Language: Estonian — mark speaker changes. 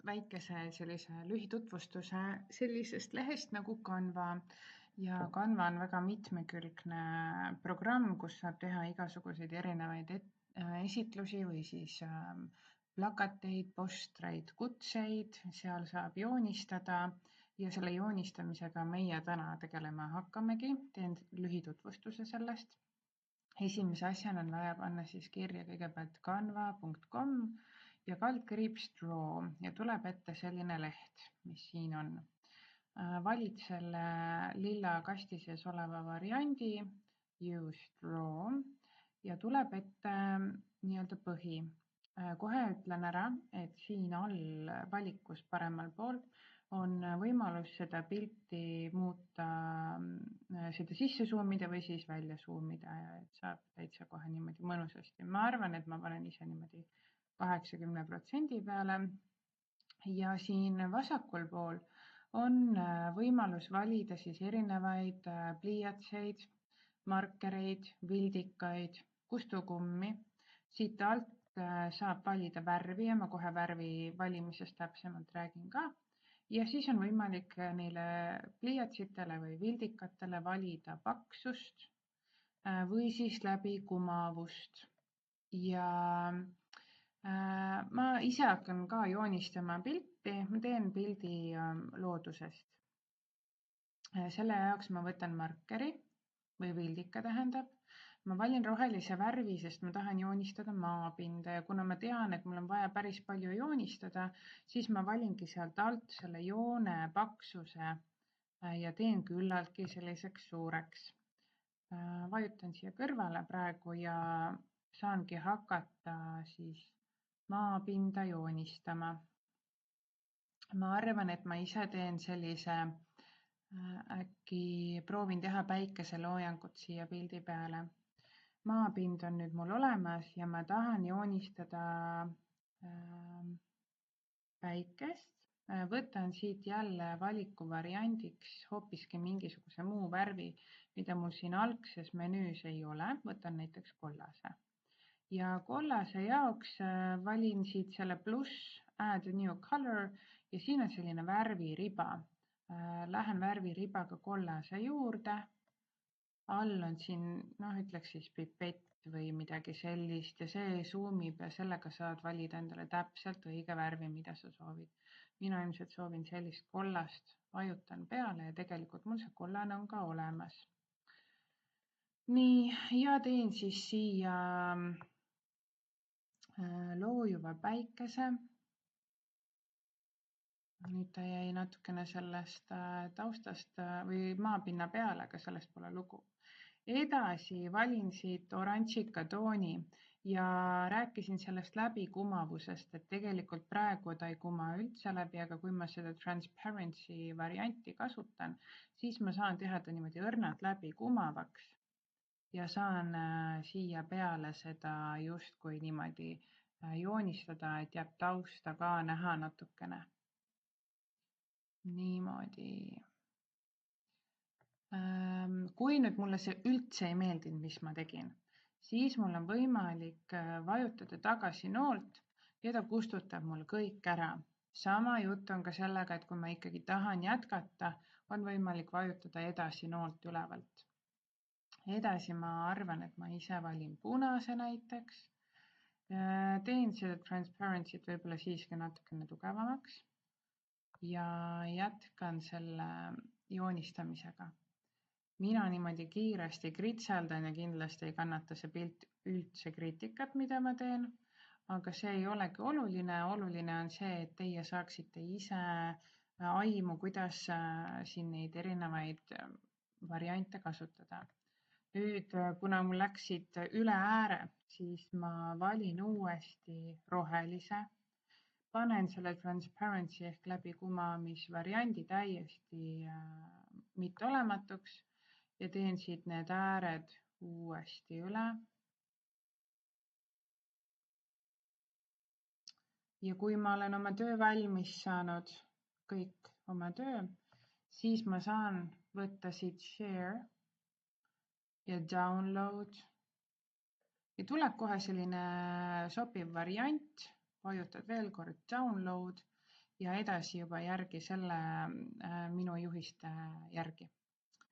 Speaker 1: väikese sellise lühitutvustuse sellisest lehest nagu Canva. Ja Canva on väga mitmekülgne programm, kus saab teha igasuguseid erinevaid esitlusi või siis plakateid, postreid, kutseid, seal saab joonistada ja selle joonistamisega meie täna tegelema hakkamegi. Teen lühitutvustuse sellest. Esimese asjana on vaja panna siis kirja kõigepealt canva.com ja kaldkriips draw ja tuleb ette selline leht, mis siin on. Valid selle lilla kasti sees oleva variandi, use draw ja tuleb ette nii-öelda põhi. Kohe ütlen ära, et siin all valikus paremal pool on võimalus seda pilti muuta, seda sisse zoomida või siis välja zoomida, et saab täitsa kohe niimoodi mõnusasti. Ma arvan, et ma panen ise niimoodi 80% peale ja siin vasakul pool on võimalus valida siis erinevaid pliiatseid, markereid, vildikaid, kustukummi. Siit alt saab valida värvi ja ma kohe värvi valimisest täpsemalt räägin ka. Ja siis on võimalik neile pliiatsitele või vildikatele valida paksust või siis läbi kumavust. Ja ma ise hakkan ka joonistama pilti, ma teen pildi loodusest. Selle jaoks ma võtan markeri või vildika tähendab. Ma valin rohelise värvi, sest ma tahan joonistada maapinda ja kuna ma tean, et mul on vaja päris palju joonistada, siis ma valingi sealt alt selle joone paksuse ja teen küllaltki selliseks suureks. Vajutan siia kõrvale praegu ja saangi hakata siis maapinda joonistama. Ma arvan, et ma ise teen sellise, äkki proovin teha päikeseloojangut siia pildi peale. Maapind on nüüd mul olemas ja ma tahan joonistada päikest. Võtan siit jälle valiku variandiks hoopiski mingisuguse muu värvi, mida mul siin algses menüüs ei ole. Võtan näiteks kollase. Ja kollase jaoks valin siit selle pluss add a new color ja siin on selline värviriba. Lähen värviribaga kollase juurde. All on siin, ütleks siis pipett või midagi sellist ja see zoomib ja sellega saad valida endale täpselt õige värvi, mida sa soovid. Mina ilmselt soovin sellist kollast, vajutan peale ja tegelikult mul see kollane on ka olemas. Nii, ja teen siis siia loojuva päikese. Nüüd ta jäi natukene sellest taustast või maapinna peale, aga sellest pole lugu. Edasi valin siit oranžika tooni ja rääkisin sellest läbi kumavusest, et tegelikult praegu ta ei kuma üldse läbi, aga kui ma seda transparency varianti kasutan, siis ma saan teha ta niimoodi õrnalt läbi kumavaks ja saan siia peale seda justkui niimoodi joonistada, et jääb tausta ka näha natukene. Niimoodi. Kui nüüd mulle see üldse ei meeldinud, mis ma tegin, siis mul on võimalik vajutada tagasi noolt ja ta kustutab mul kõik ära. Sama jutt on ka sellega, et kui ma ikkagi tahan jätkata, on võimalik vajutada edasi noolt ülevalt. Edasi ma arvan, et ma ise valin punase näiteks. Teen seda transparency't võib-olla siiski natukene tugevamaks ja jätkan selle joonistamisega. Mina niimoodi kiiresti kritseldan ja kindlasti ei kannata see pilt üldse kriitikat, mida ma teen, aga see ei olegi oluline. Oluline on see, et teie saaksite ise aimu, kuidas siin neid erinevaid variante kasutada. Nüüd, kuna mul läksid üle ääre, siis ma valin uuesti rohelise, panen selle transparency ehk läbi kumamisvariandi täiesti mitteolematuks ja teen siit need ääred uuesti üle. Ja kui ma olen oma töö valmis saanud, kõik oma töö, siis ma saan võtta siit share ja download. Ja tuleb kohe selline sobiv variant, vajutad veel kord download ja edasi juba järgi selle minu juhiste järgi.